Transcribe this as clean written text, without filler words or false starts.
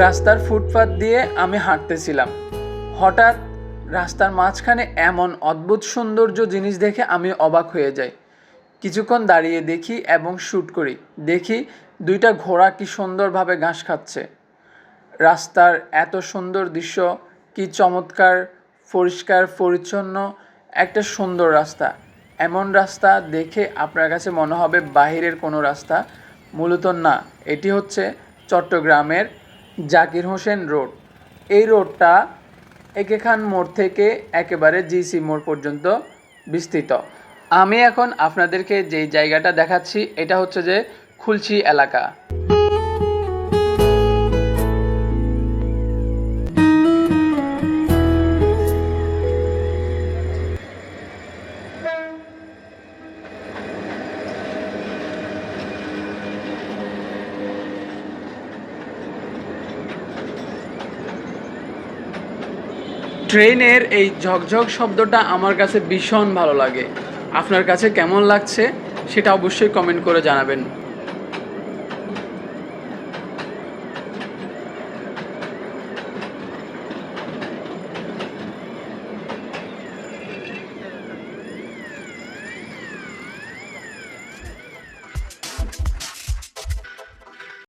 রাস্তার ফুটপাত দিয়ে আমি হাঁটতেছিলাম, হঠাৎ রাস্তার মাঝখানে এমন অদ্ভুত সৌন্দর্য জিনিস দেখে আমি অবাক হয়ে যাই। কিছুক্ষণ দাঁড়িয়ে দেখি এবং শ্যুট করি। দেখি দুইটা ঘোড়া কি সুন্দরভাবে ঘাস খাচ্ছে। রাস্তার এত সুন্দর দৃশ্য, কি চমৎকার, পরিষ্কার পরিচ্ছন্ন একটা সুন্দর রাস্তা। এমন রাস্তা দেখে আপনার কাছে মনে হবে বাহিরের কোনো রাস্তা, মূলত না, এটি হচ্ছে চট্টগ্রামের জাকির হোসেন রোড। এই রোডটা একে খান মোড় থেকে একেবারে জিসি মোড় পর্যন্ত বিস্তৃত। আমি এখন আপনাদেরকে যেই জায়গাটা দেখাচ্ছি এটা হচ্ছে যে খুলশী এলাকা। ট্রেনের এই ঝকঝক শব্দটা আমার কাছে ভীষণ ভালো লাগে। আপনার কাছে কেমন লাগছে সেটা অবশ্যই কমেন্ট করে জানাবেন।